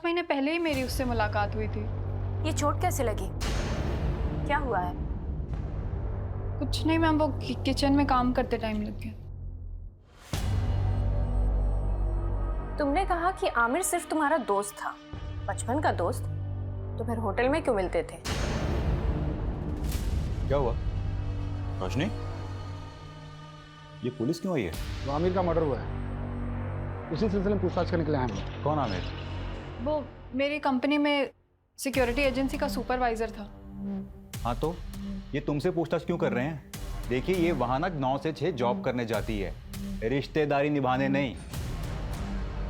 महीने पहले ही मेरी उससे मुलाकात हुई थी। ये चोट कैसे लगी? क्या हुआ है? कुछ नहीं मैम, वो किचन में काम करते टाइम लग गया। तुमने कहा कि आमिर सिर्फ तुम्हारा दोस्त था, बचपन का दोस्त, तो फिर होटल में क्यों मिलते थे? क्या हुआ रोशनी? ये पुलिस क्यों आई है? वो आमिर का मर्डर हुआ है, उसी सिलसिले में पूछताछ करने के लिए आए हैं। कौन आमिर? वो मेरी कंपनी में सिक्योरिटी एजेंसी का सुपरवाइजर था। हाँ तो ये तुमसे पूछताछ क्यों कर रहे हैं? देखिए ये वहां ना 9 से 6 जॉब करने जाती है, रिश्तेदारी निभाने नहीं।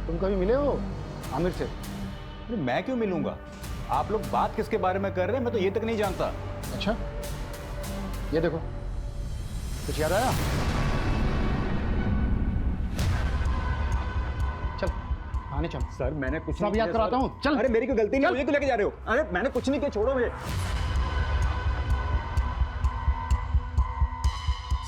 तुम कभी मिले हो आमिर से? अरे मैं क्यों मिलूंगा? आप लोग बात किसके बारे में कर रहे हैं, मैं तो ये तक नहीं जानता। अच्छा, ये देखो, कुछ याद आया? चल आने चल। सर मैंने कुछ सब याद कराता हूँ, चल। अरे मेरी कोई गलती नहीं, मुझे क्यों लेके जा रहे हो? अरे मैंने कुछ नहीं किया, छोड़ो मुझे।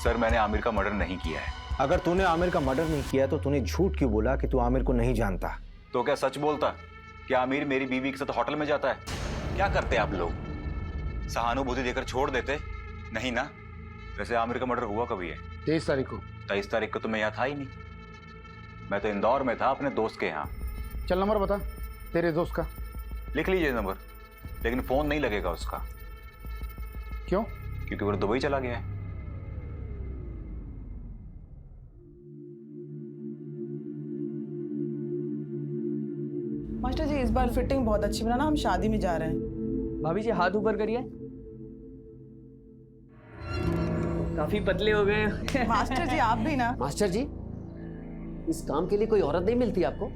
सर मैंने आमिर का मर्डर नहीं किया है। अगर तूने आमिर का मर्डर नहीं किया तो तूने झूठ क्यों बोला कि तू आमिर को नहीं जानता? तो क्या सच बोलता? क्या आमिर मेरी बीवी के साथ होटल में जाता है? क्या करते आप लोग? सहानुभूति देकर छोड़ देते? नहीं ना। वैसे आमिर का मर्डर हुआ कभी है? 23 तारीख को। 23 तारीख को तो मैं यहाँ था ही नहीं, मैं तो इंदौर में था अपने दोस्त के यहाँ। चल नंबर बता तेरे दोस्त का। लिख लीजिए नंबर, लेकिन फोन नहीं लगेगा उसका। क्यों? क्योंकि वो दुबई चला गया है। मास्टर जी इस बार फिटिंग बहुत अच्छी बनाना, हम शादी में जा रहे हैं। भाभी जी हाथ ऊपर करिए। काफी पतले हो गए। मास्टर जी आप भी ना। मास्टर जी इस काम के लिए कोई औरत नहीं मिलती आपको?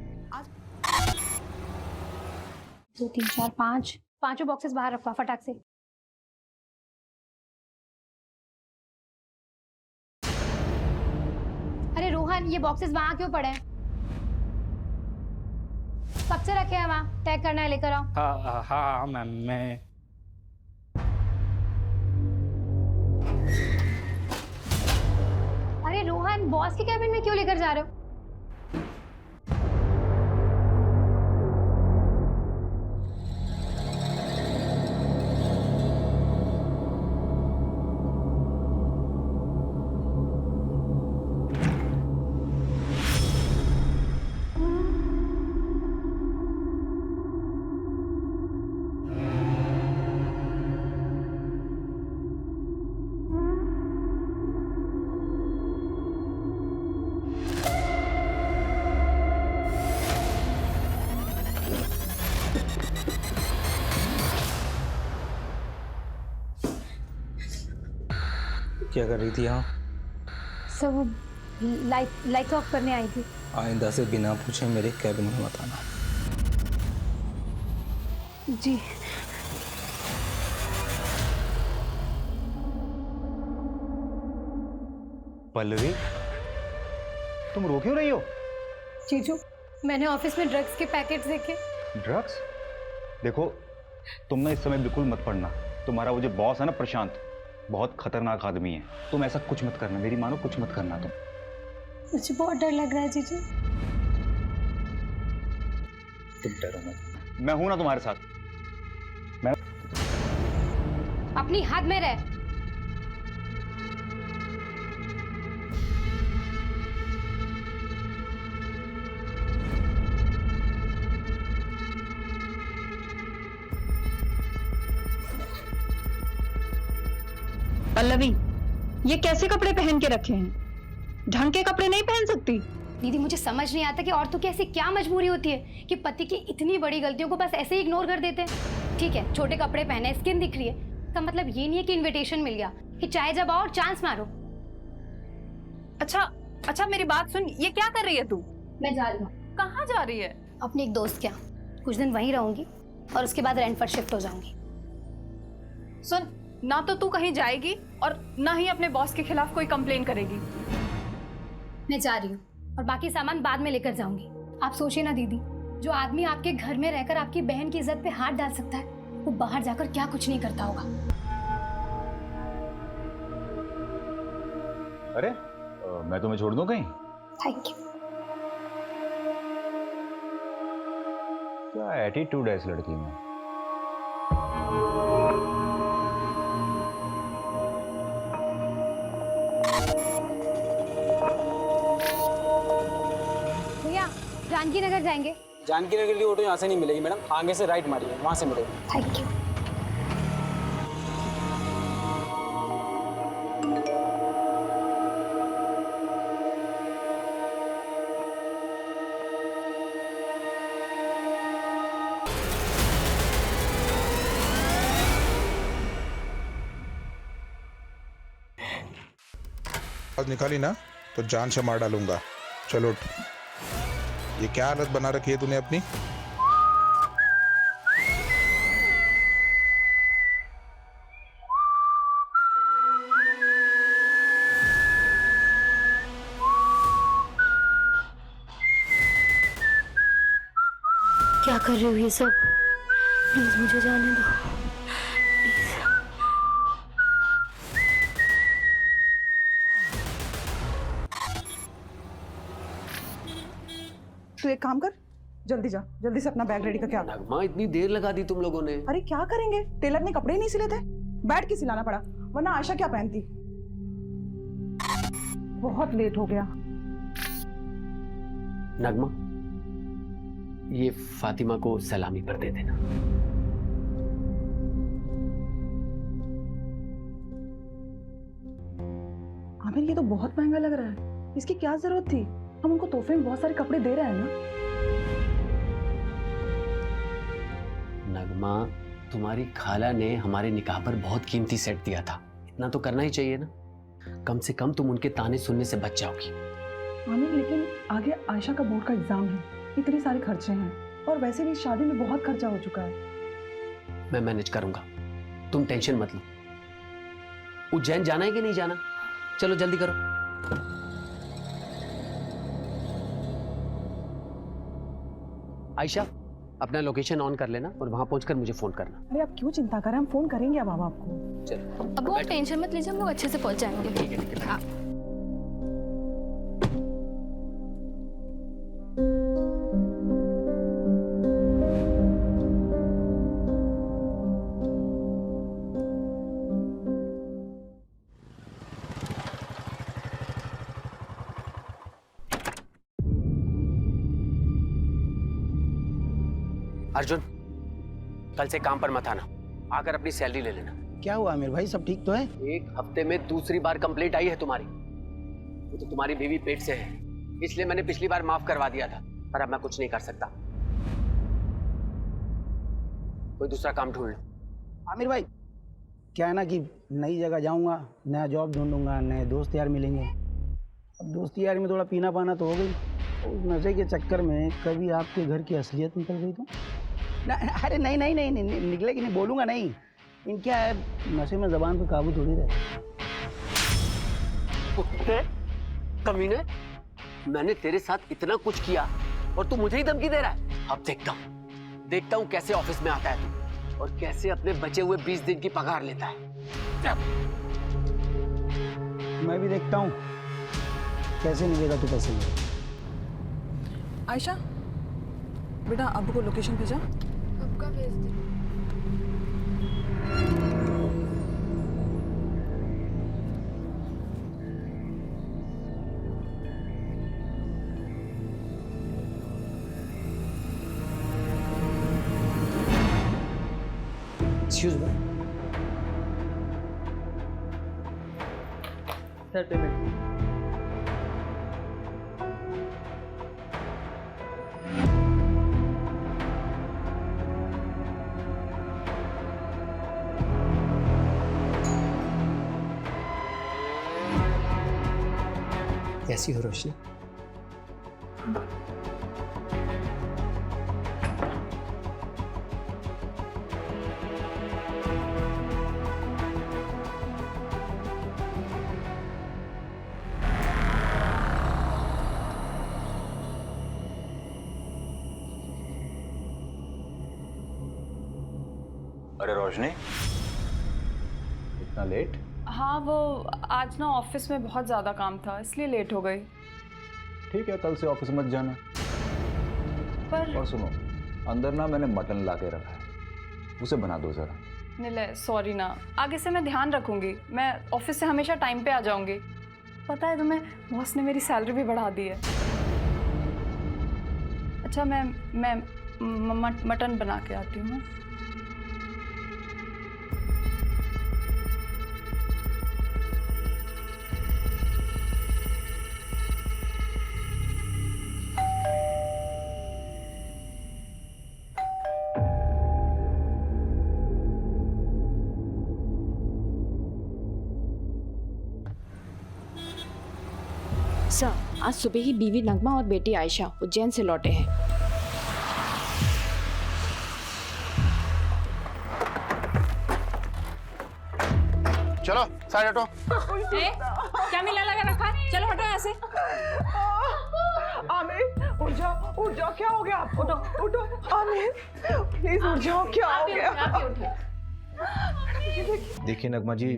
2 3 4 5 पांचों बॉक्सेस बाहर रखवा फटाक से। अरे रोहन, ये बॉक्सेस वहां क्यों पड़े हैं? कब से रखे हैं वहां? पैक करना है, लेकर आओ। हाँ मैम मैं। अरे रोहन, बॉस के कैबिन में क्यों लेकर जा रहे हो? क्या कर रही थी यहाँ? सब लाइट ऑफ करने आई थी। आइंदा से बिना पूछे मेरे कैबिन में मत आना। जी। पल्लवी तुम रो क्यों रही हो? जीजू, मैंने ऑफिस में ड्रग्स के पैकेट्स देखे। ड्रग्स? देखो तुम ना इस समय बिल्कुल मत पढ़ना। तुम्हारा वो जो बॉस है ना प्रशांत, बहुत खतरनाक आदमी है। तुम ऐसा कुछ मत करना, मेरी मानो कुछ मत करना तुम। मुझे बहुत डर लग रहा है जीजू। तुम डरो मत, मैं हूं ना तुम्हारे साथ। मैं अपनी हद में रह। पल्लवी, ये कैसे कपड़े पहन के रखे हैं? ढंग के कपड़े नहीं पहन सकती? दीदी मुझे समझ नहीं आता कि औरतों की ऐसी क्या मजबूरी होती है कि पति की इतनी बड़ी गलतियों को बस ऐसे ही इग्नोर कर देते हैं। ठीक है, छोटे कपड़े पहने, स्किन दिख रही है, इसका मतलब ये नहीं है कि इनविटेशन मिल गया कि चाहे जब आओ और चांस मारो। अच्छा मेरी बात सुन, ये क्या कर रही है तू? मैं जा रही हूँ। कहाँ जा रही है? अपने एक दोस्त के यहाँ कुछ दिन वहीं रहूंगी और उसके बाद रेंट पर शिफ्ट हो जाऊंगी। सुन, ना तो तू कहीं जाएगी और ना ही अपने बॉस के खिलाफ कोई कंप्लेन करेगी। मैं जा रही हूँ और बाकी सामान बाद में लेकर जाऊंगी। आप सोचिए ना दीदी, जो आदमी आपके घर में रहकर आपकी बहन की इज्जत पे हाथ डाल सकता है, वो बाहर जाकर क्या कुछ नहीं करता होगा। अरे मैं तुम्हें छोड़ दूं कहीं? Thank you. क्या बड़ा एटीट्यूड है इस लड़की में। भैया जानकी नगर जाएंगे। जानकी नगर की ऑटो यहाँ से नहीं मिलेगी मैडम, आगे से राइट मारिए, वहाँ से मिलेगी। Thank you. आज निकाली ना तो जान से मार डालूंगा। चलो उठ। ये क्या हालत बना रखी है तूने अपनी? क्या कर रही हो ये सब? प्लीज मुझे जाने दो। तू एक काम कर, जल्दी जा, जल्दी से अपना बैग रेडी करके आ। नगमा इतनी देर लगा दी तुम लोगों ने। अरे क्या करेंगे, टेलर ने कपड़े ही नहीं सिले थे, बैठ के सिलाना पड़ा, वरना आयशा क्या पहनती। बहुत लेट हो गया। नगमा, ये फातिमा को सलामी पर दे देना। आमिर ये तो बहुत महंगा लग रहा है, इसकी क्या जरूरत थी? हम उनको तोहफे में बहुत सारे कपड़े दे रहे हैं ना। नगमा, तुम्हारी खाला ने हमारे निकाह पर बहुत कीमती सेट दिया था, इतना तो करना ही चाहिए ना। कम से कम तुम उनके ताने सुनने से बच जाओगी। आमिर लेकिन आगे आयशा का बोर्ड का एग्जाम है, इतने सारे खर्चे हैं, और वैसे भी शादी में बहुत खर्चा हो चुका है। मैं मैनेज करूंगा, तुम टेंशन मत लो। उज्जैन जाना है कि नहीं जाना? चलो जल्दी करो। आयशा, अपना लोकेशन ऑन कर लेना और वहां पहुंचकर मुझे फोन करना। अरे आप क्यों चिंता करें, हम फोन करेंगे अब आपको। चलो अब वो टेंशन मत लीजिए, हम लोग अच्छे से पहुंच जाएंगे। ठीक है, ठीक है। हाँ। अर्जुन, कल से काम पर मत आना, आकर अपनी सैलरी ले लेना। क्या हुआ आमिर भाई, सब ठीक तो है? एक हफ्ते में दूसरी बार कंप्लेंट आई है तुम्हारी। वो तो तुम्हारी बीवी पेट से है, इसलिए मैंने पिछली बार माफ करवा दिया था, पर अब मैं कुछ नहीं कर सकता। कोई दूसरा काम ढूंढ लो। आमिर भाई क्या है ना कि नई जगह जाऊंगा, नया जॉब ढूंढूंगा, नए दोस्त यार मिलेंगे। अब दोस्ती यार में थोड़ा पीना पाना तो हो गई, उस नशे के चक्कर में कभी आपके घर की असलियत निकल गई तो ना। अरे नहीं नहीं नहीं, नहीं निकलेगी नहीं, बोलूँगा नहीं। इन क्या है, नशे में जबान पे काबू थोड़ी रहे। कमीने, मैंने तेरे साथ इतना कुछ किया और तू मुझे ही धमकी दे रहा है। अब देखता हूँ कैसे ऑफिस में आता है तू, और कैसे अपने बचे हुए 20 दिन की पगार लेता है। मैं भी देखता हूँ कैसे मिलेगा तू पैसे। आयशा बेटा, अब्बू को लोकेशन भेजा? कब का भेज दे? Excuse me sir, payment. कैसी हो रोशनी? अरे रोशनी, इतना लेट? हाँ वो आज ना ऑफिस में बहुत ज़्यादा काम था, इसलिए लेट हो गई। ठीक है, कल से ऑफिस मत जाना। पर और सुनो, अंदर ना मैंने मटन ला के रखा है, उसे बना दो जरा। निलय सॉरी ना, आगे से मैं ध्यान रखूंगी। मैं ऑफिस से हमेशा टाइम पे आ जाऊंगी। पता है तुम्हें, बॉस ने मेरी सैलरी भी बढ़ा दी है। अच्छा मैं मटन बना के आती हूँ। सर, आज सुबह ही बीवी नगमा और बेटी आयशा उज्जैन से लौटे हैं। चलो साइड हटो। क्या मिला लगा रखा? चलो हटो यहाँ से। आमिर उठ जाओ, क्या हो गया आपको? उठो आमिर, प्लीज उठ जाओ, क्या हो गया? देखिए नगमा जी,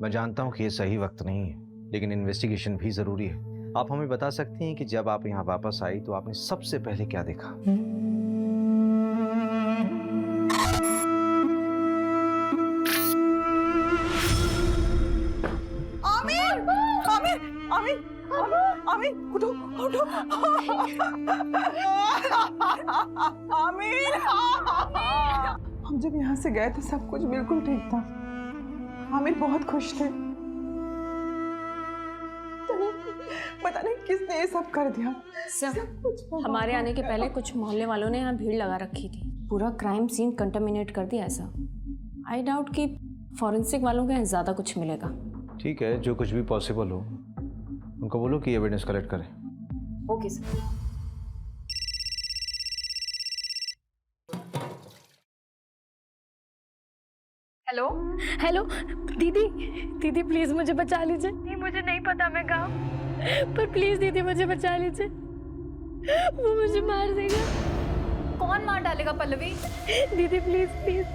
मैं जानता हूँ कि ये सही वक्त नहीं है, लेकिन इन्वेस्टिगेशन भी जरूरी है। आप हमें बता सकती हैं कि जब आप यहाँ वापस आई तो आपने सबसे पहले क्या देखा? आमिर आमिर आमिर आमिर उठो उठो। आमिर, हम जब यहाँ से गए थे सब कुछ बिल्कुल ठीक था। आमिर बहुत खुश थे। पता नहीं किसने ये सब कर दिया। सर, हमारे आने के पहले कुछ मोहल्ले वालों ने यहाँ भीड़ लगा रखी थी। पूरा क्राइम सीन कंटामिनेट कर दिया ऐसा। आई डाउट कि फॉरेंसिक वालों के यहाँ ज़्यादा कुछ मिलेगा। ठीक है, जो कुछ भी पॉसिबल हो उनको बोलो कि एविडेंस कलेक्ट करें। Okay sir. हेलो हेलो दीदी प्लीज मुझे बचा लीजिए। नहीं मुझे नहीं पता मैं कहाँ हूँ, पर प्लीज दीदी मुझे बचा लीजिए, वो मुझे मार देगा। कौन मार डालेगा पल्लवी? दीदी प्लीज प्लीज।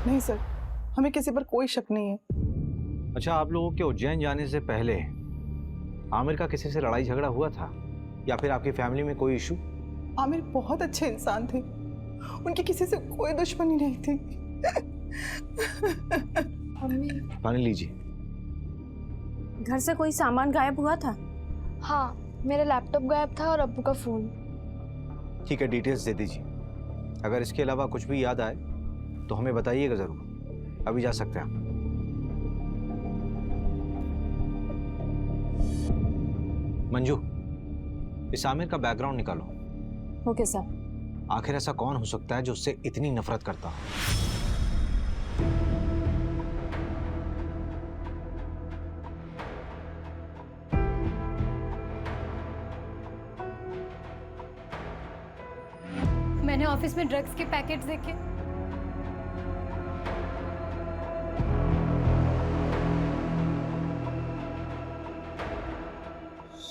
नहीं सर, हमें किसी पर कोई शक नहीं है। अच्छा, आप लोगों के उज्जैन जाने से पहले आमिर का किसी से लड़ाई झगड़ा हुआ था या फिर आपकी फैमिली में कोई इशू? आमिर बहुत अच्छे इंसान थे, उनकी किसी से कोई दुश्मनी नहीं थी। पानी लीजिए। घर से कोई सामान गायब हुआ था? हाँ, मेरा लैपटॉप गायब था और अब्बू का फोन। ठीक है, डिटेल्स दे दीजिए। अगर इसके अलावा कुछ भी याद आए तो हमें बताइएगा जरूर। अभी जा सकते हैं आप। मंजू, इस आमिर का बैकग्राउंड निकालो। Okay sir. आखिर ऐसा कौन हो सकता है जो उससे इतनी नफरत करता हो? मैंने ऑफिस में ड्रग्स के पैकेट्स देखे।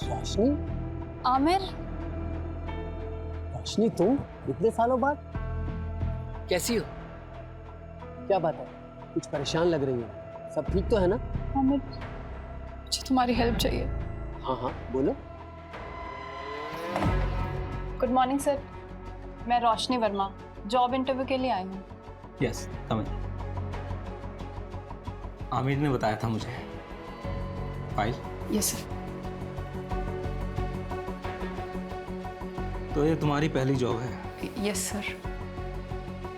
रोशनी? आमिर, रोशनी तुम इतने सालों बाद कैसी हो? क्या बात है, कुछ परेशान लग रही हो। सब ठीक तो है ना? आमिर मुझे तुम्हारी हेल्प चाहिए। हाँ हाँ बोलो। गुड मॉर्निंग सर, मैं रोशनी वर्मा जॉब इंटरव्यू के लिए आई हूँ। Yes come. आमिर ने बताया था मुझे। फाइल? Yes sir. तो ये तुम्हारी पहली जॉब है? Yes sir.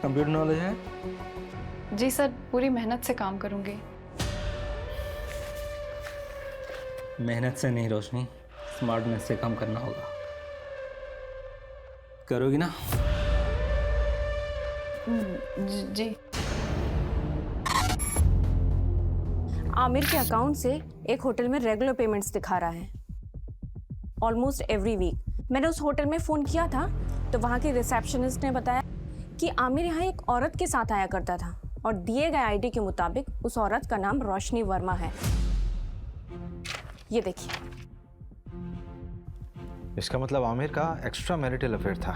कंप्यूटर नॉलेज है? जी सर, पूरी मेहनत से काम करूंगी। मेहनत से नहीं रोशनी, स्मार्टनेस से काम करना होगा। करोगी ना? जी। आमिर के अकाउंट से एक होटल में रेगुलर पेमेंट्स दिखा रहा है, ऑलमोस्ट एवरी वीक। मैंने उस होटल में फ़ोन किया था तो वहाँ की रिसेप्शनिस्ट ने बताया कि आमिर यहाँ एक औरत के साथ आया करता था और दिए गए आईडी के मुताबिक उस औरत का नाम रोशनी वर्मा है। ये देखिए। इसका मतलब आमिर का एक्स्ट्रा मैरिटल अफेयर था।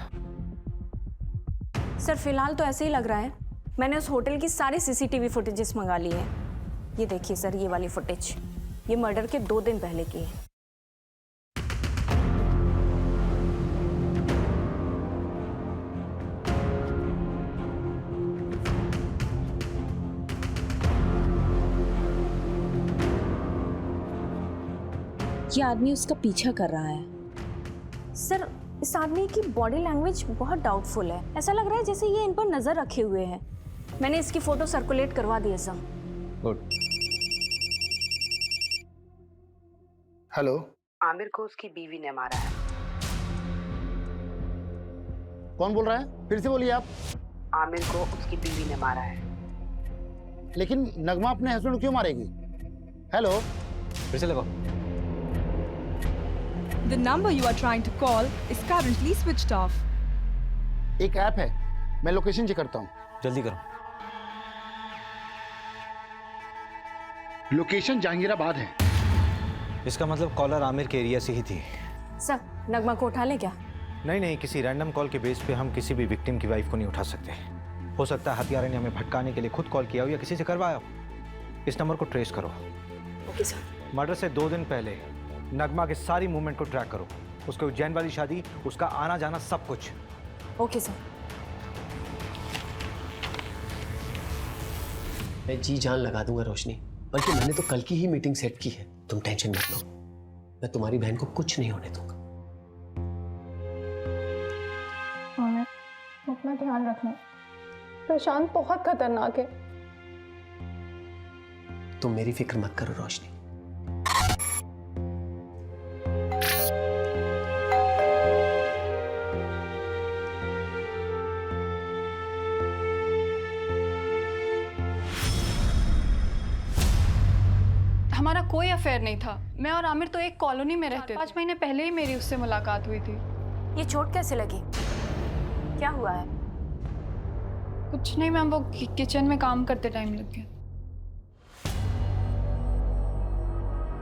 सर फिलहाल तो ऐसे ही लग रहा है। मैंने उस होटल की सारी सीसीटीवी फुटेजेस मंगा ली है। ये देखिए सर, ये वाली फुटेज, ये मर्डर के 2 दिन पहले की है। ये आदमी उसका पीछा कर रहा है। सर, इस आदमी की बॉडी लैंग्वेज बहुत डाउटफुल है। ऐसा लग रहा है जैसे ये इन पर नजर रखे हुए है। मैंने इसकी फोटो सर्कुलेट करवा दी है सर। गुड। हेलो। आमिर को उसकी बीवी ने मारा है। कौन बोल रहा है? फिर से बोलिए आप। आमिर को उसकी बीवी ने मारा है। लेकिन नगमा अपने हस्बैंड को क्यों मारेगी? हेलो। फिर से लगाओ। The number you are trying to call is currently switched off. एक ऐप है, मैं लोकेशन चेक करता हूँ। जल्दी करो। लोकेशन जहांगीराबाद है। इसका मतलब कॉलर आमिर के एरिया से ही थी। सर, नगमा को उठा ले क्या? नहीं, किसी रैंडम कॉल के बेस पे हम किसी भी विक्टिम की वाइफ को नहीं उठा सकते। हो सकता है हत्यारे ने हमें भटकाने के लिए खुद कॉल किया हो या किसी से करवाया हो। इस नंबर को ट्रेस करो। Okay sir. मर्डर से 2 दिन पहले नगमा के सारी मूवमेंट को ट्रैक करो। उसके उज्जैन वाली शादी, उसका आना जाना, सब कुछ। Okay sir. मैं जी जान लगा दूंगा रोशनी, बल्कि मैंने तो कल की ही मीटिंग सेट की है। तुम टेंशन मत लो, मैं तुम्हारी बहन को कुछ नहीं होने दूंगा। अपना ध्यान रखना, प्रशांत बहुत खतरनाक है। तुम मेरी फिक्र मत करो रोशनी। हमारा कोई अफेयर नहीं था। मैं और आमिर तो एक कॉलोनी में रहते थे। 5 महीने पहले ही मेरी उससे मुलाकात हुई थी। ये चोट कैसे लगी? क्या हुआ है? कुछ नहीं मैम, वो किचन में काम करते टाइम लग गया।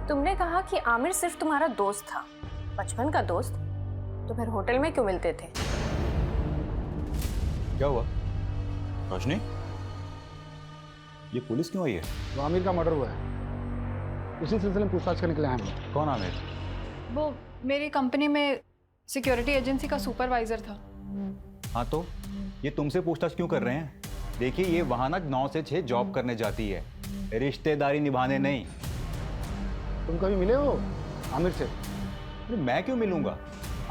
तुमने कहा कि आमिर सिर्फ तुम्हारा दोस्त था, बचपन का दोस्त, तो फिर होटल में क्यों मिलते थे? क्या हुआ रोशनी? ये पुलिस क्यों आई है? वो आमिर का मर्डर हुआ है, उसी सिलसिले में पूछताछ करने के लिए आए हैं। कौन आमिर? वो मेरी कंपनी में सिक्योरिटी एजेंसी का सुपरवाइजर था। हाँ तो ये तुमसे पूछताछ क्यों कर रहे हैं? देखिए, ये वहां ना 9 से 6 जॉब करने जाती है, रिश्तेदारी निभाने नहीं। तुम कभी मिले हो आमिर से? अरे मैं क्यों मिलूंगा?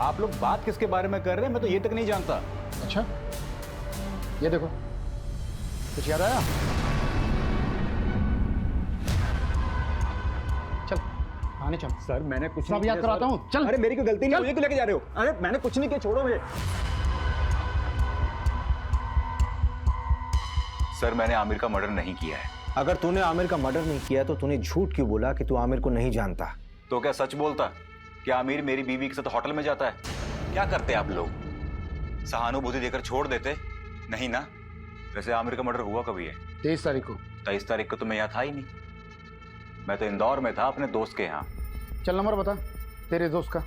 आप लोग बात किसके बारे में कर रहे हैं, मैं तो ये तक नहीं जानता। अच्छा, ये देखो, कुछ याद आया? चल आने चल। सर मैंने कुछ सब याद कराता हूँ, चल। अरे मेरी कोई गलती नहीं, मुझे क्यों लेके जा रहे हो? अरे मैंने कुछ नहीं किया, छोड़ो मुझे। सर मैंने आमिर का मर्डर नहीं किया है। अगर तूने आमिर का मर्डर नहीं किया तो तूने झूठ क्यों बोला कि तू आमिर को नहीं जानता? तो क्या सच बोलता कि आमिर मेरी बीवी के साथ होटल में जाता है? क्या करते आप लोग? सहानुभूति देकर छोड़ देते? नहीं ना। वैसे आमिर का मर्डर हुआ कभी है? 23 तारीख को। 23 तारीख को तो मैं यहाँ था ही नहीं। मैं तो इंदौर में था अपने दोस्त के यहाँ। चल नंबर बता तेरे दोस्त का।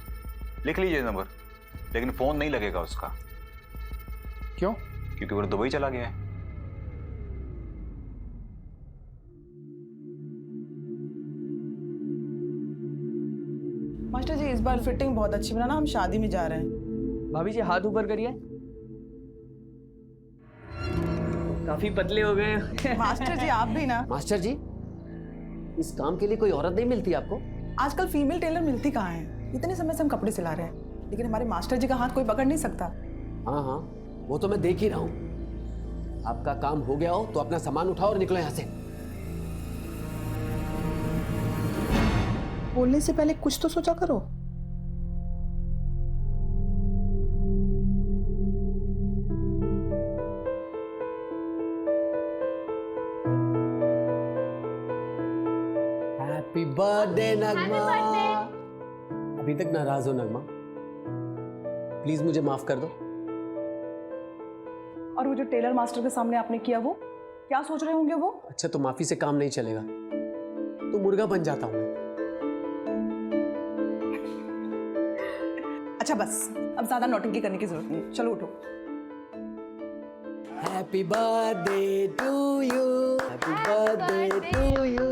लिख लीजिए नंबर, लेकिन फोन नहीं लगेगा उसका। क्यों? क्योंकि वो दुबई चला गया है। मास्टर जी, इस बार फिटिंग बहुत अच्छी बनाना, हम शादी में जा रहे हैं। भाभी जी हाथ ऊपर करिए। काफी पतले हो गए। मास्टर जी आप भी ना। मास्टर जी, इस काम के लिए कोई औरत नहीं मिलती आपको? आजकल फीमेल टेलर मिलती कहाँ है? इतने समय से हम कपड़े सिला रहे हैं, लेकिन हमारे मास्टर जी का हाथ कोई पकड़ नहीं सकता। हाँ हाँ, वो तो मैं देख ही रहा हूँ। आपका काम हो गया हो तो अपना सामान उठाओ और निकलो यहाँ से। बोलने से पहले कुछ तो सोचा करो। हैप्पी बर्थडे नगमा। अभी तक नाराज हो नगमा? प्लीज मुझे माफ कर दो। और वो जो टेलर मास्टर के सामने आपने किया, वो क्या सोच रहे होंगे वो? अच्छा, तो माफी से काम नहीं चलेगा तो मुर्गा बन जाता हूँ मैं। अच्छा बस, अब ज्यादा नौटंकी करने की जरूरत नहीं, चलो उठो। Happy birthday to you, happy birthday to you.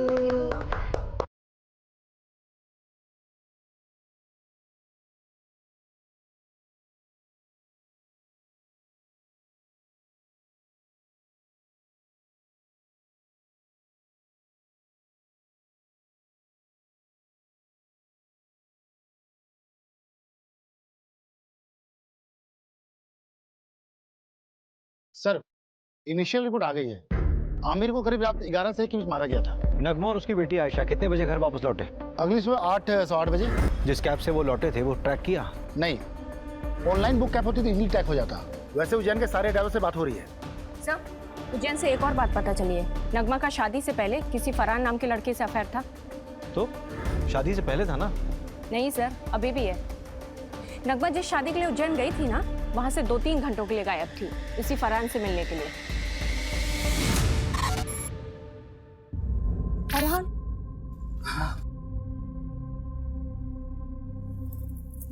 Sir initial report आ गई है। आमिर को करीब रात 11 से 1 के बीच मारा गया था। नगमा और उसकी बेटी आयशा कितने बजे घर वापस लौटे? अगली सुबह 8 सवा 8 बजे। जिस कैब से वो लौटे थे वो ट्रैक किया? नहीं, ऑनलाइन बुक कैब होती तो इजीली ट्रैक हो जाता। वैसे उज्जैन के सारे ड्राइवर से बात हो रही है। सर उज्जैन से एक और बात पता चली है। नगमा का शादी से पहले किसी फरहान नाम के लड़के से अफेयर था। तो शादी से पहले था ना? नहीं सर, अभी भी है। नगमा जिस शादी के लिए उज्जैन गई थी ना, वहां से 2-3 घंटों के लिए गायब थी, इसी फरहान से मिलने के लिए। फरहान?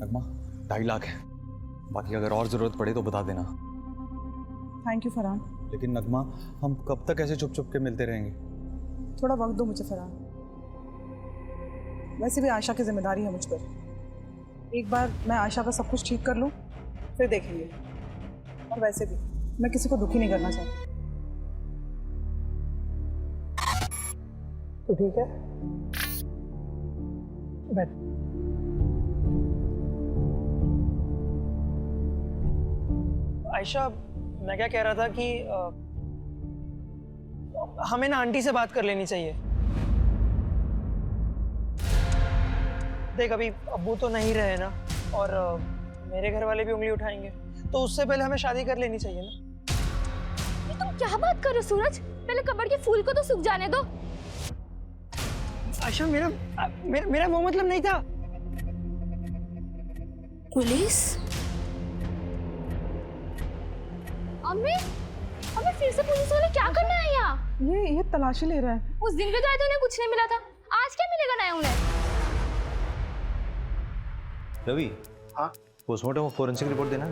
नगमा 2.5 लाख है, बाकी अगर और जरूरत पड़े तो बता देना। Thank you Farhan. लेकिन नगमा, हम कब तक ऐसे चुप चुप के मिलते रहेंगे? थोड़ा वक्त दो मुझे फरहान। वैसे भी आयशा की जिम्मेदारी है मुझ पर। एक बार मैं आयशा का सब कुछ ठीक कर लूँ, फिर देखेंगे। और वैसे भी मैं किसी को दुखी नहीं करना चाहती। तो ठीक है, बैठ। आयशा, मैं क्या कह रहा था कि हमें ना आंटी से बात कर लेनी चाहिए। देख, अभी अब्बू तो नहीं रहे ना, और मेरे घर वाले भी उंगली उठाएंगे, तो उससे पहले हमें शादी कर लेनी चाहिए ना। ये तुम क्या बात कर रहे हो सूरज? पहले कब्र के फूल को तो सूख जाने दो। आयशा, मेरा वो मतलब नहीं था। पुलिस? अम्मी फिर से पुलिस वाले क्या करने आए यहाँ? ये तलाशी ले रहा है। उस दिन भी तो आए थे, उन्हें कुछ नहीं मिला था। आज क्या मिलेगा नया उन्हें? रवि, हाँ पोस्टमार्टम और फोरेंसिक रिपोर्ट देना है।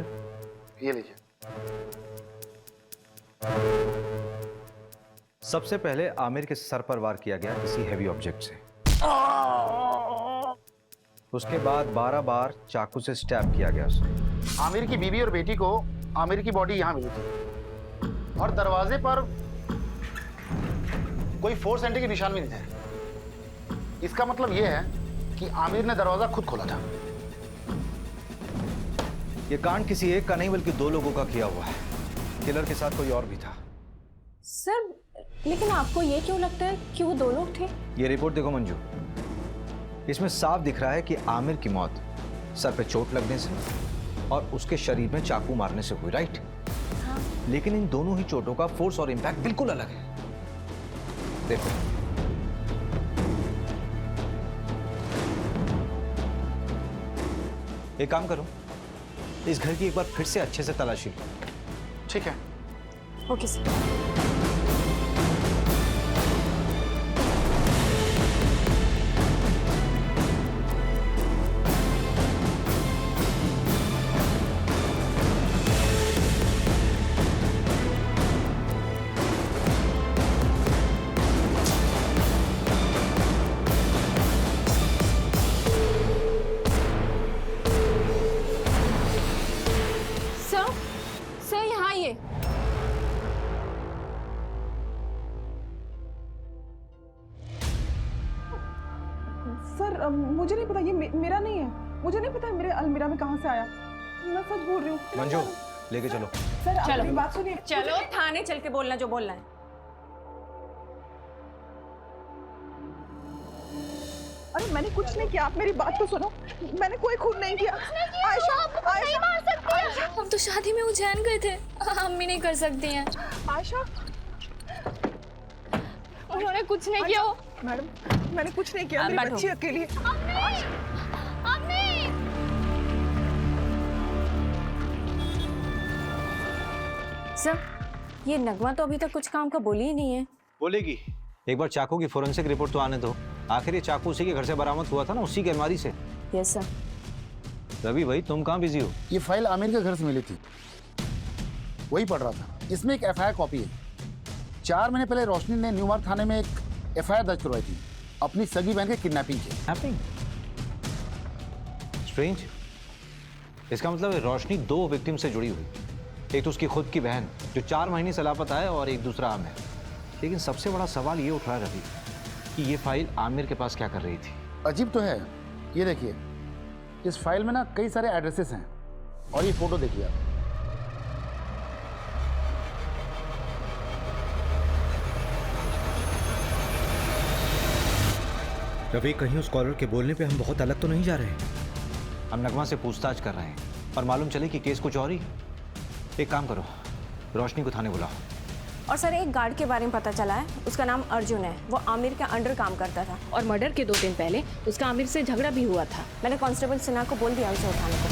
ये लीजिए। सबसे पहले आमिर के सर पर वार किया गया किसी हैवी ऑब्जेक्ट से। उसके बाद 12 बार चाकू से स्टैब किया गया उसे। आमिर की बीवी और बेटी को आमिर की बॉडी यहाँ मिली थी और दरवाजे पर कोई फोर्स एंट्री के निशान भी नहीं थे। इसका मतलब यह है कि आमिर ने दरवाजा खुद खोला था। ये कांड किसी एक का नहीं बल्कि 2 लोगों का किया हुआ है। किलर के साथ कोई और भी था। सर, लेकिन आपको ये क्यों लगता है कि वो 2 लोग थे? ये रिपोर्ट देखो मंजू, इसमें साफ दिख रहा है कि आमिर की मौत सर पे चोट लगने से और उसके शरीर में चाकू मारने से हुई, राइट? हाँ। लेकिन इन दोनों ही चोटों का फोर्स और इंपैक्ट बिल्कुल अलग है। देखो, एक काम करो, इस घर की एक बार फिर से अच्छे से तलाशी लो। ठीक है। Okay sir. सर यहाँ ये सर, मुझे नहीं पता, ये मेरा नहीं है। मुझे नहीं पता मेरे अलमीरा में कहाँ से आया। मैं सच बोल रही हूँ। मंजू, लेके चलो। सर, आप चलो। मेरी बात सुनिए। चलो थाने चल के बोलना जो बोलना है। अरे मैंने कुछ नहीं किया, आप मेरी बात तो सुनो। मैंने कोई खून नहीं किया। आयशा, नहीं मार सकती है। हम तो शादी में उज्जैन गए थे, अम्मी नहीं कर सकती हैं। आयशा, उन्होंने कुछ नहीं किया। मैडम, मैंने कुछ नहीं किया। मेरी बच्ची अकेली है। अम्मी! सर, ये नगमा तो अभी तक कुछ काम का बोली ही नहीं है। बोलेगी। एक बार चाकू की फोरेंसिक रिपोर्ट तो आने दो। आखिर ये चाकू उसी के घर से बरामद हुआ था ना, उसी की अलमारी से। Yes sir. रवि भाई, तुम कहाँ बिजी हो? ये फाइल आमिर के घर से मिली थी, वही पढ़ रहा था। इसमें एक एफआईआर कॉपी है। 4 महीने पहले रोशनी ने न्यू मार्ग थाने में एक एफआईआर दर्ज करवाई थी अपनी सगी बहन के किडनैपिंग की। स्ट्रेंज। इसका मतलब रोशनी 2 विक्टिम से जुड़ी हुई। एक तो उसकी खुद की बहन जो 4 महीने से लापता है, और एक दूसरा आमिर। लेकिन सबसे बड़ा सवाल ये उठ रहा है रवि कि ये फाइल आमिर के पास क्या कर रही थी? अजीब तो है। ये देखिए, इस फाइल में ना कई सारे एड्रेसेस हैं, और ये फोटो देखिए आप। रवि, कहीं उस कॉलर के बोलने पे हम बहुत अलग तो नहीं जा रहे हैं? हम नगमा से पूछताछ कर रहे हैं और मालूम चले कि केस कुछ और ही है। एक काम करो, रोशनी को थाने बुलाओ। और सर, एक गार्ड के बारे में पता चला है, उसका नाम अर्जुन है। वो आमिर के अंडर काम करता था और मर्डर के 2 दिन पहले उसका आमिर से झगड़ा भी हुआ था। मैंने कांस्टेबल सिन्हा को बोल दिया उसे उठाने को।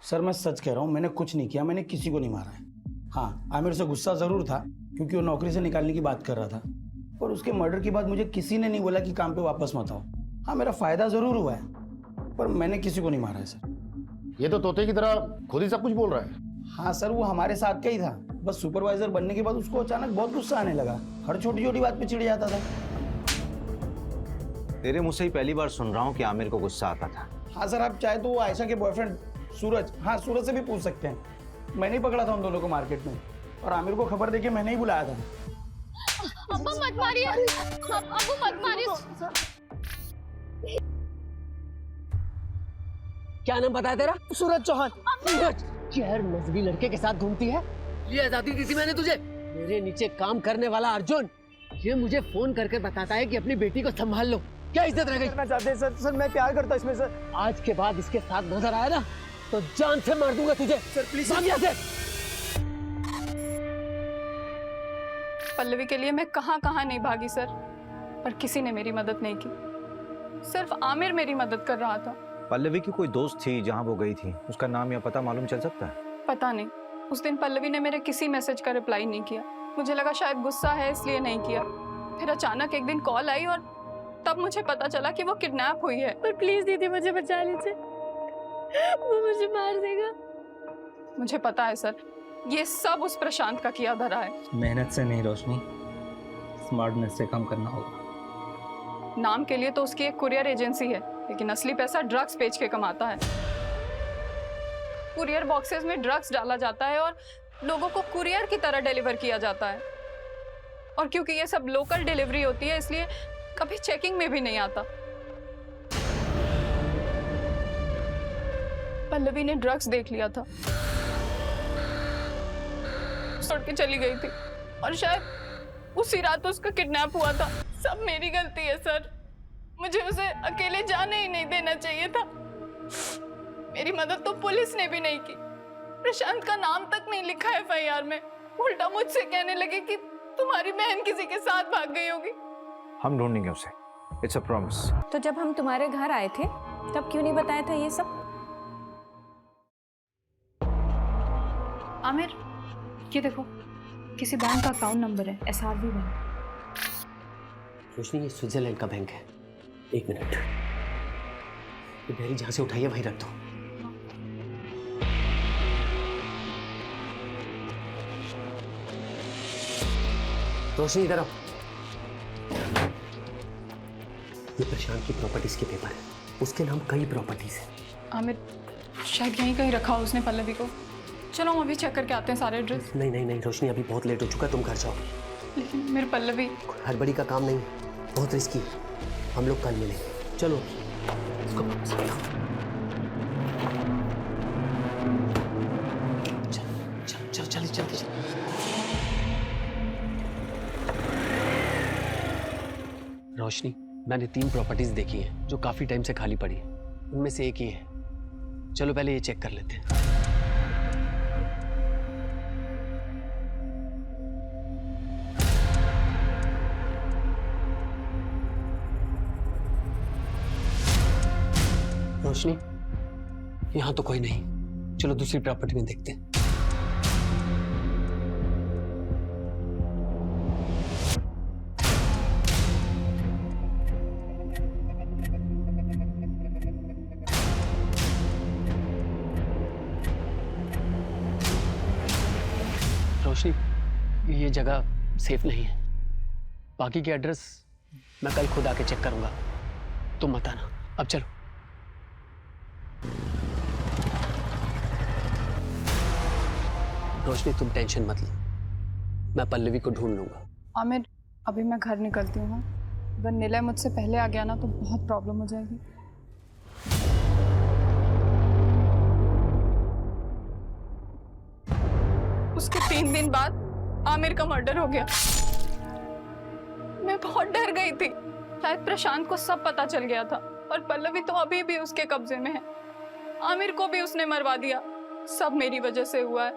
सर मैं सच कह रहा हूँ, मैंने कुछ नहीं किया, मैंने किसी को नहीं मारा है। हाँ, आमिर से गुस्सा ज़रूर था क्योंकि वो नौकरी से निकालने की बात कर रहा था, पर उसके मर्डर के बाद मुझे किसी ने नहीं बोला कि काम पे वापस मत आओ। हाँ, मेरा फ़ायदा ज़रूर हुआ है, पर मैंने किसी को नहीं मारा है सर। ये तो तोते की तरह खुद ही सब कुछ बोल रहा है। हाँ सर, वो हमारे साथ का ही था, बस सुपरवाइजर बनने के बाद उसको अचानक बहुत गुस्सा आने लगा, हर छोटी छोटी बात पे चिढ़ जाता था। तेरे मुंह से ही पहली बार सुन रहा हूँ कि आमिर को गुस्सा आता था। हाँ सर, आप चाहे तो वो आयशा के बॉयफ्रेंड सूरज, हाँ सूरज से भी पूछ सकते हैं। मैंने ही पकड़ा था उन दोनों को मार्केट में, और आमिर को खबर देके मैंने ही बुलाया था। अब्बू मत मारिए, अब्बू मत मारिए। क्या नाम बताया तेरा? सूरज चौहान। सूरज, गैर मजहबी लड़के के साथ घूमती है? ये आजादी दी थी मैंने तुझे? मेरे नीचे काम करने वाला अर्जुन ये मुझे फोन करके बताता है कि अपनी बेटी को संभाल लो। क्या इज्जत रह गई? करना चाहते हैं सर, सर मैं प्यार करता इसमें सर। आज के बाद इसके साथ नजर आया ना तो जान से मार दूंगा तुझे। सर प्लीज भाग यहाँ से। पल्लवी के लिए मैं कहाँ कहाँ नहीं भागी सर, पर किसी ने मेरी मदद नहीं की। सिर्फ आमिर मेरी मदद कर रहा था। पल्लवी की कोई दोस्त थी जहाँ वो गई थी, उसका नाम या पता मालूम चल सकता है? पता नहीं, उस दिन पल्लवी ने मेरे किसी मैसेज का रिप्लाई नहीं किया। मुझे लगा शायद गुस्सा है इसलिए नहीं किया। फिर अचानक एक दिन कॉल आई और तब मुझे पता चला कि वो किडनैप हुई है। पर प्लीज दीदी मुझे बचा लीजिए, वो मुझे मार देगा। मुझे पता है सर, ये सब उस प्रशांत का किया धरा है। मेहनत से नहीं रोशनी, स्मार्टनेस से काम करना होगा। नाम के लिए तो उसकी एक कुरियर एजेंसी है, लेकिन असली पैसा ड्रग्स बेच के कमाता है। कुरियर बॉक्सेस में ड्रग्स डाला जाता है और लोगों को कुरियर की तरह डिलीवर किया जाता है। और क्योंकि ये सब लोकल डिलीवरी होती है, इसलिए कभी चेकिंग में भी नहीं आता। पल्लवी ने ड्रग्स देख लिया था, छोड़ के चली गई थी, और शायद उसी रात उसका किडनैप हुआ था। सब मेरी गलती है सर, मुझे उसे अकेले जाने ही नहीं देना चाहिए था। मेरी मदद तो पुलिस ने भी नहीं की। प्रशांत का नाम तक नहीं लिखा है एफआईआर में। उल्टा मुझसे कहने लगे कि तुम्हारी बहन किसी के साथ भाग गई होगी। हम ढूंढेंगे उसे, इट्स अ प्रॉमिस। तो जब हम तुम्हारे घर आए थे तब क्यों नहीं बताया था ये सब? आमिर, ये देखो, किसी बैंक का अकाउंट नंबर है, SRB बैंक। रोशनी, ये स्विट्जरलैंड का बैंक है। 1 मिनट, ये बैरी जहां से उठाई है वहीं रख दो। रोशनी इधर आओ। ये प्रशांत की प्रॉपर्टीज के पेपर है, उसके नाम कई प्रॉपर्टीज है। आमिर, शायद यहीं कहीं रखा हो उसने पल्लवी को। चलो हम अभी चेक करके आते हैं सारे एड्रेस। नहीं नहीं नहीं रोशनी, अभी बहुत लेट हो चुका है, तुम घर जाओ। लेकिन मेरी पल्लवी। हड़बड़ी का काम नहीं, बहुत रिस्की है। हम लोग कल मिलेंगे। चलो इसको वापस ले आओ। चल चल चल चल। रोशनी, मैंने 3 प्रॉपर्टीज देखी हैं जो काफी टाइम से खाली पड़ी हैं। उनमें से एक ही है। चलो पहले ये चेक कर लेते हैं। रोशनी, यहां तो कोई नहीं। चलो दूसरी प्रॉपर्टी में देखते हैं। रोशनी, ये जगह सेफ नहीं है। बाकी के एड्रेस मैं कल खुद आके चेक करूंगा, तुम मत आना। अब चलो। रोशनी, तुम टेंशन मत लो, मैं पल्लवी को ढूंढ लूंगा। आमिर, अभी मैं घर निकलती हूँ। अगर निलय मुझसे पहले आ गया ना तो बहुत प्रॉब्लम हो जाएगी। उसके 3 दिन बाद आमिर का मर्डर हो गया। बहुत डर गई थी। शायद प्रशांत को सब पता चल गया था और पल्लवी तो अभी भी उसके कब्जे में है। आमिर को भी उसने मरवा दिया। सब मेरी वजह से हुआ है।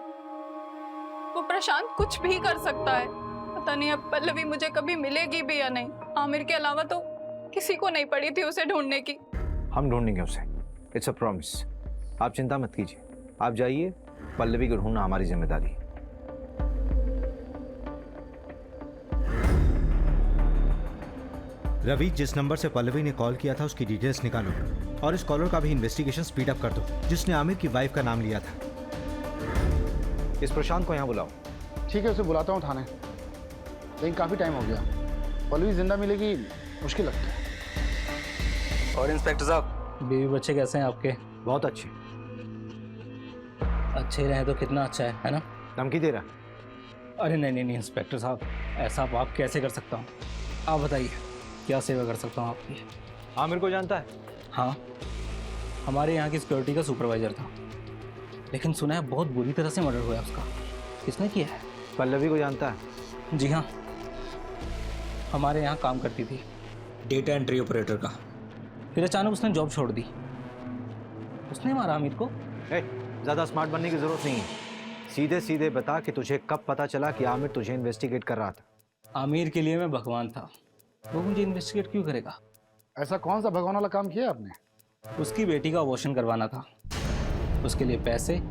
वो प्रशांत कुछ भी कर सकता है। पता नहीं अब पल्लवी मुझे कभी मिलेगी भी या नहीं। आमिर के अलावा तो किसी को नहीं पड़ी थी उसे ढूंढने की। हम ढूंढेंगे उसे, इट्स अ प्रॉमिस। आप चिंता मत कीजिए, आप जाइए, पल्लवी को ढूंढना हमारी जिम्मेदारी है। रवि, जिस नंबर से पल्लवी ने कॉल किया था उसकी डिटेल्स निकालो और इस कॉलर का भी इन्वेस्टिगेशन स्पीड अप कर दो जिसने आमिर की वाइफ का नाम लिया था। इस प्रशांत को यहाँ बुलाओ। ठीक है, उसे बुलाता हूँ थाने, लेकिन काफ़ी टाइम हो गया। पल्लवी जिंदा मिलेगी मुश्किल लगता है। और इंस्पेक्टर साहब, बीवी बच्चे कैसे हैं आपके? बहुत अच्छे। अच्छे रहे तो कितना अच्छा है ना? धमकी दे रहा? अरे नहीं नहीं नहीं इंस्पेक्टर साहब, ऐसा आप कैसे कर सकता हूँ? आप बताइए क्या सेवा कर सकता हूँ आपकी? आमिर को जानता है? हाँ, हमारे यहाँ की सिक्योरिटी का सुपरवाइजर था, लेकिन सुना है बहुत बुरी तरह से मर्डर हुआ है उसका। किसने किया है? पल्लवी को जानता है? जी हाँ, हमारे यहाँ काम करती थी डेटा एंट्री ऑपरेटर का। फिर अचानक उसने जॉब छोड़ दी। उसने मारा आमिर को। ज़्यादा स्मार्ट बनने की ज़रूरत नहीं है, सीधे सीधे बता कि तुझे कब पता चला कि आमिर तुझे इन्वेस्टिगेट कर रहा था। आमिर के लिए मैं भगवान था, वो मुझे इन्वेस्टिगेट क्यों करेगा? ऐसा कौन सा भगवान वाला काम किया आपने? उसकी बेटी का अबॉर्शन करवाना था, उसके लिए पैसे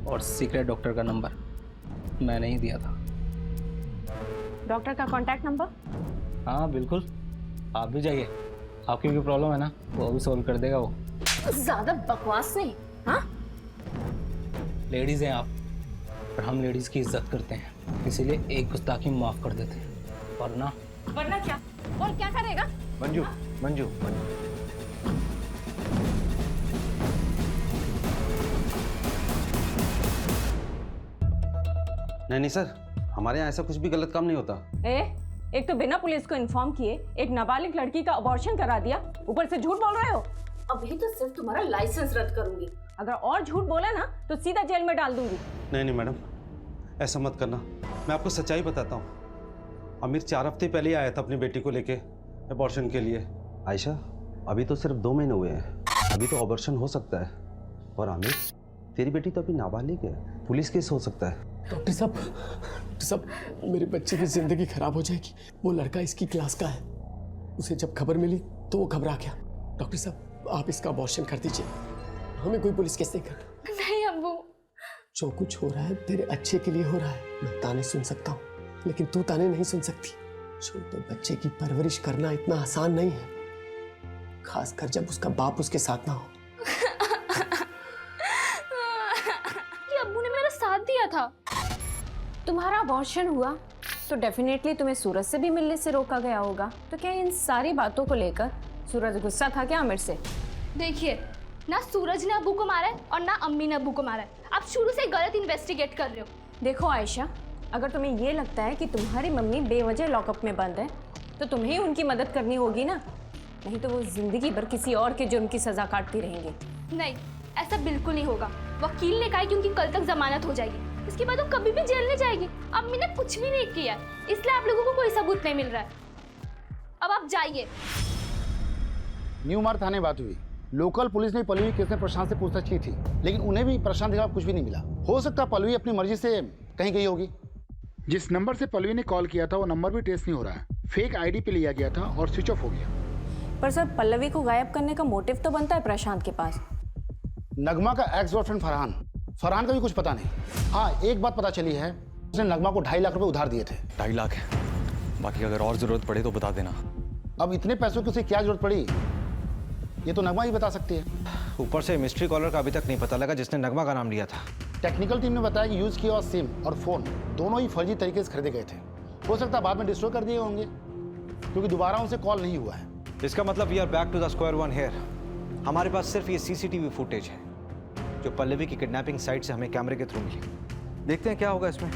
और सीक्रेट डॉक्टर का नंबर मैंने ही दिया था। डॉक्टर का कॉन्टैक्ट नंबर? हाँ बिल्कुल, आप भी जाइए, आपकी भी प्रॉब्लम है ना, वो भी सॉल्व कर देगा वो। ज्यादा बकवास नहीं। हाँ, लेडीज हैं आप, पर हम लेडीज की इज्जत करते हैं, इसीलिए एक गुस्ताखी माफ कर देते हैं, वरना क्या? और क्या करेगा? मंजू, मंजू, मंजू। नहीं सर, हमारे यहाँ ऐसा कुछ भी गलत काम नहीं होता। एक तो बिना पुलिस को इन्फॉर्म किए एक नाबालिग लड़की का अबॉर्शन करा दिया, ऊपर से झूठ बोल रहे हो। अभी तो सिर्फ तुम्हारा लाइसेंस रद्द करूंगी, अगर और झूठ बोला ना तो सीधा जेल में डाल दूंगी। नहीं मैडम, ऐसा मत करना, मैं आपको सच्चाई बताता हूँ। आमिर 4 हफ्ते पहले ही आया था अपनी बेटी को लेके अबॉर्शन के लिए। आयशा, अभी तो सिर्फ 2 महीने हुए हैं, अभी तो अबॉर्शन हो सकता है। और आमिर, तेरी बेटी तो अभी नाबालिग है, पुलिस केस हो सकता है। डॉक्टर साहब, मेरे बच्चे की जिंदगी खराब हो जाएगी। वो लड़का इसकी क्लास का है, उसे जब खबर मिली तो वो घबरा गया। डॉक्टर साहब, आप इसका अबॉर्शन कर दीजिए, हमें कोई पुलिस केस नहीं करना। नहीं अब्बू, जो कुछ हो रहा है तेरे अच्छे के लिए हो रहा है। मैं ताने सुन सकता हूँ, लेकिन तू ताने नहीं सुन सकती। छोटे बच्चे की परवरिश करना इतना आसान नहीं है, खासकर जब उसका बाप उसके साथ ना हो। ये अब्बू ने मेरा साथ दिया था। तुम्हारा अबॉर्शन हुआ तो डेफिनेटली तुम्हें सूरज से भी मिलने से रोका गया होगा, तो क्या इन सारी बातों को लेकर सूरज गुस्सा था क्या आमिर से? देखिए, ना सूरज ने अब्बू को मारा है और ना अम्मी ने अब्बू को मारा है। आप शुरू से गलत इन्वेस्टिगेट कर रहे हो। देखो आयशा, अगर तुम्हें ये लगता है कि तुम्हारी मम्मी बेवजह लॉकअप में बंद है तो तुम्हें ही उनकी मदद करनी होगी ना, नहीं तो वो जिंदगी भर किसी और के जुर्म की सजा काटती रहेंगी। नहीं, ऐसा बिल्कुल नहीं होगा। वकील ने कहा कि उनकी कल तक जमानत हो जाएगी, इसके बाद वो कभी भी जेल नहीं जाएगी। अम्मी ने कुछ भी नहीं किया है, इसलिए आप लोगों को कोई सबूत नहीं मिल रहा है। अब आप जाइए। न्यू मार्ग थाने बात हुई, लोकल पुलिस ने पल्लवी केस में प्रशांत से पूछताछ की थी, लेकिन उन्हें भी प्रशांत के खिलाफ कुछ भी नहीं मिला। हो सकता है पल्लवी अपनी मर्जी से कहीं गई होगी। जिस नंबर से पल्लवी ने कॉल किया था वो नंबर भी ट्रेस नहीं हो रहा है, फेक आईडी पे लिया गया था और स्विच ऑफ हो गया। पर सर, पल्लवी को गायब करने का मोटिव तो बनता है प्रशांत के पास। नगमा का एक्स गर्लफ्रेंड फरहान का भी कुछ पता नहीं। हाँ, एक बात पता चली है, उसने नगमा को 2.5 लाख रुपए उधार दिए थे। 2.5 लाख है, बाकी अगर और जरूरत पड़े तो बता देना। अब इतने पैसों की उसे क्या जरूरत पड़ी, ये तो नगमा ही बता सकती है। ऊपर से मिस्ट्री कॉलर का अभी तक नहीं पता लगा जिसने नगमा का नाम लिया था। टेक्निकल टीम ने बताया कि यूज किया हुआ सिम और फोन दोनों ही फर्जी तरीके से खरीदे गए थे। हो सकता है बाद में डिस्ट्रॉय कर दिए होंगे, क्योंकि दोबारा उनसे कॉल नहीं हुआ है। इसका मतलब we are back to the square one here. हमारे पास सिर्फ ये सीसीटीवी फुटेज है जो पल्लवी की किडनैपिंग साइट से हमें कैमरे के थ्रू मिली। देखते हैं क्या होगा इसमें।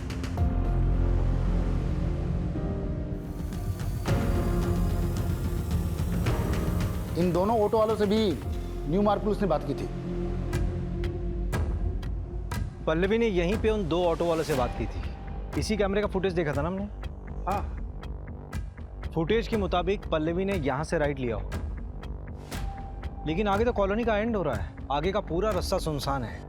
इन दोनों ऑटो वालों से भी न्यू मार्ग पुलिस ने बात की थी। पल्लवी ने यहीं पे उन 2 ऑटो वालों से बात की थी। इसी कैमरे का फुटेज देखा था ना हमने। हाँ, फुटेज के मुताबिक पल्लवी ने यहाँ से राइट लिया हो, लेकिन आगे तो कॉलोनी का एंड हो रहा है, आगे का पूरा रास्ता सुनसान है।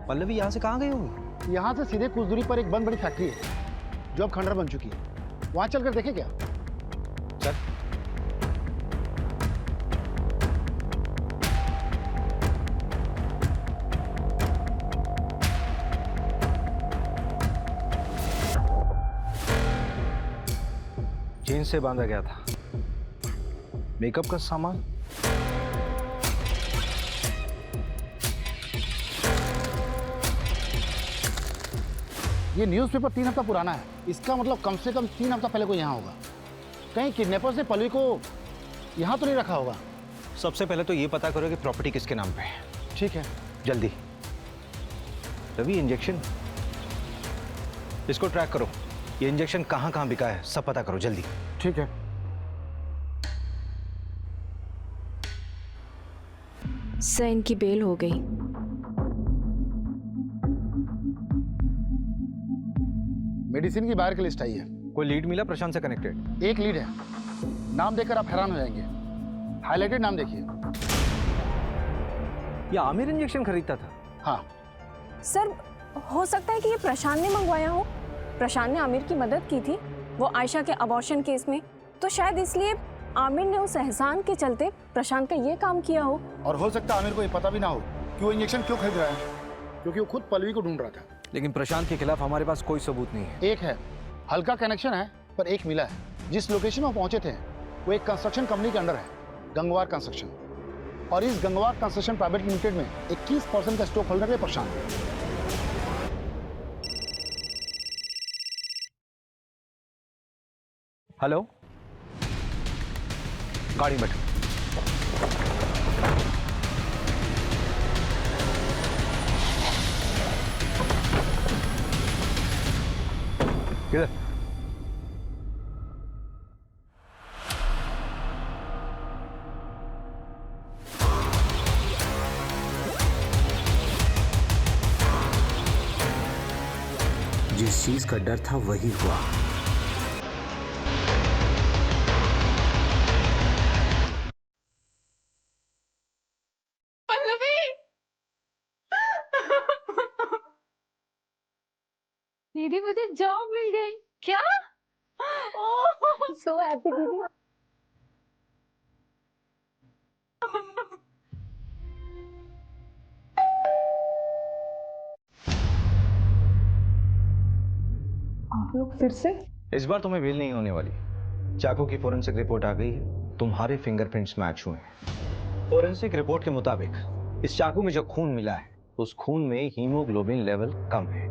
पल्लवी यहाँ से कहाँ गई होगी? यहाँ से सीधे कुछ दूरी पर एक बहुत बड़ी फैक्ट्री है जो अब खंडर बन चुकी है, वहाँ चलकर देखें क्या? चल। चेन से बांधा गया था, मेकअप का सामान। ये न्यूज़पेपर 3 हफ्ता पुराना है, इसका मतलब कम से कम 3 हफ्ता पहले कोई यहाँ होगा। कहीं किडनैपर्स ने पल्लवी को यहाँ तो नहीं रखा होगा। सबसे पहले तो ये पता करो कि प्रॉपर्टी किसके नाम पे है। ठीक है, जल्दी। रवि, इंजेक्शन, इसको ट्रैक करो, ये इंजेक्शन कहाँ कहाँ बिका है सब पता करो जल्दी। ठीक है। सर, इनकी बेल हो गई। मेडिसिन की बाहर की लिस्ट आई है। कोई लीड मिला प्रशांत से कनेक्टेड? एक लीड है, नाम देखकर आप हैरान हो जाएंगे। हाईलाइटेड नाम देखिए। ये आमिर इंजेक्शन खरीदता था? हाँ सर, हो सकता है कि ये प्रशांत ने मंगवाया हो। प्रशांत ने आमिर की मदद की थी वो आयशा के अबॉर्शन केस में, तो शायद इसलिए आमिर ने उस एहसान के चलते प्रशांत का ये काम किया हो। और हो सकता है आमिर को ये पता भी ना हो कि वो इंजेक्शन क्यों खरीद रहा है, क्योंकि वो खुद पल्लवी को ढूंढ रहा था। लेकिन प्रशांत के खिलाफ हमारे पास कोई सबूत नहीं है। एक है, हल्का कनेक्शन है, पर एक मिला है। जिस लोकेशन में पहुंचे थे वो एक कंस्ट्रक्शन कंपनी के अंडर है, गंगवार कंस्ट्रक्शन। और इस गंगवार कंस्ट्रक्शन प्राइवेट लिमिटेड में 21% का स्टॉक होल्डर है प्रशांत। हेलो, गाड़ी में बैठो। किधर? जिस चीज का डर था वही हुआ। दीदी, मुझे जॉब मिल गई। क्या? ओह, सो हैप्पी दीदी। आप लोग फिर से? इस बार तुम्हें बेल नहीं होने वाली। चाकू की फोरेंसिक रिपोर्ट आ गई है, तुम्हारे फिंगरप्रिंट्स मैच हुए हैं। फोरेंसिक रिपोर्ट के मुताबिक इस चाकू में जो खून मिला है उस खून में हीमोग्लोबिन लेवल कम है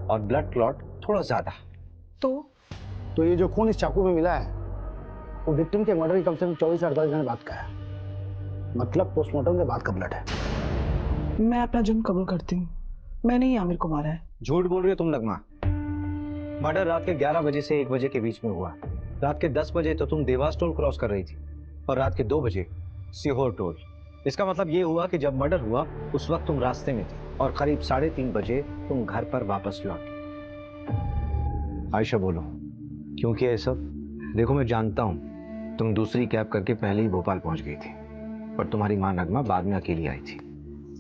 और ब्लड क्लॉट थोड़ा ज्यादा। तो ये जो खून इस चाकू में मिला है वो विक्टिम के मर्डर की कम से कम 24 से 48 घंटे बाद का है, मतलब पोस्टमार्टम के बाद का ब्लड है। मैं अपना जुर्म कबूल करती हूँ, मैंने ही आमिर को मारा है। झूठ बोल रही हो तुम नगमा। मर्डर रात के 11 बजे से 1 बजे के बीच में हुआ। रात के 10 बजे तो तुम देवास टोल क्रॉस कर रही थी और रात के 2 बजे सीहोर टोल। इसका मतलब ये हुआ कि जब मर्डर हुआ उस वक्त तुम रास्ते में थी और करीब 3:30 बजे तुम घर पर वापस लौटी। आयशा बोलो, क्यों किया ये सब? देखो, मैं जानता हूँ तुम दूसरी कैब करके पहले ही भोपाल पहुंच गई थी, पर तुम्हारी माँ नगमा बाद में अकेली आई थी।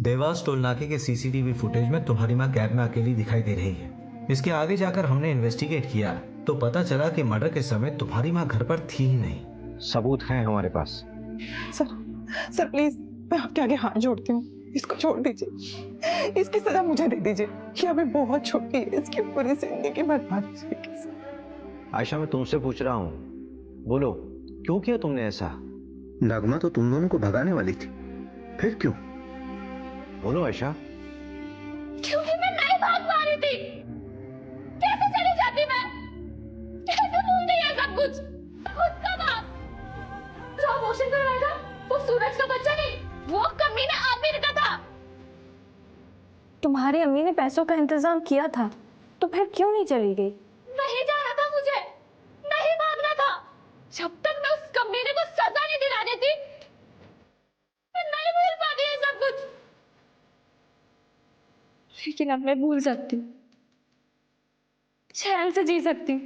देवास टोल नाके के सीसीटीवी फुटेज में तुम्हारी माँ कैब में अकेली दिखाई दे रही है। इसके आगे जाकर हमने इन्वेस्टिगेट किया तो पता चला कि मर्डर के समय तुम्हारी माँ घर पर थी ही नहीं। सबूत हैं हमारे पास। सर प्लीज, मैं आपके आगे हाथ जोड़ती हूँ, इसको छोड़ दीजिए। इसकी सजा मुझे दे दीजिए। ये अभी बहुत छोटी है, इसकी पूरी जिंदगी बर्बाद हो जाएगी। आयशा, मैं तुमसे पूछ रहा हूँ, बोलो क्यों किया तुमने ऐसा? नगमा तो तुम दोनों को भगाने वाली थी, फिर क्यों? बोलो आयशा। क्योंकि मैं नहीं भाग पा रही थी। कैसे चली जाती मैं? कैसे भूल गई ये सब कुछ? उसका बाप जो अबॉर्शन करवाया था वो सूरज का बच्चा नहीं, वो कमीना आमिर का था। तुम्हारी अम्मी ने पैसों का इंतजाम किया था, तो फिर क्यों नहीं चली गई? नहीं जाना था मुझे, नहीं भागना था। जब तक मैं उस कमीने को सजा नहीं दिला देती मैं नहीं भूल पाती ये सब कुछ। लेकिन अब मैं भूल सकती हूँ, चैन से जी सकती हूँ।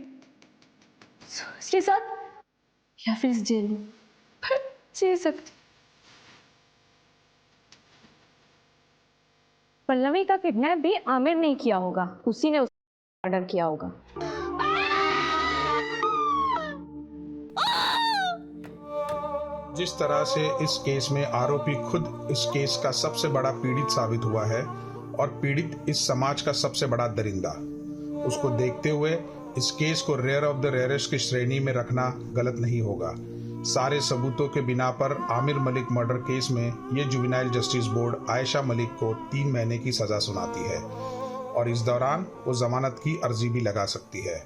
सूरज के साथ या फिर इस जेल में। पर जी सकती। पल्लवी का किडनैप भी आमिर ने किया होगा, उसी ने उसको ऑर्डर किया होगा। जिस तरह से इस केस में आरोपी खुद इस केस का सबसे बड़ा पीड़ित साबित हुआ है और पीड़ित इस समाज का सबसे बड़ा दरिंदा, उसको देखते हुए इस केस को रेयर ऑफ द रेयरेस्ट की श्रेणी में रखना गलत नहीं होगा। सारे सबूतों के बिना पर आमिर मलिक मर्डर केस में ये juvenile justice board Ayesha Malik को 3 महीने की सजा सुनाती है और इस दौरान वो जमानत की अर्जी भी लगा सकती है।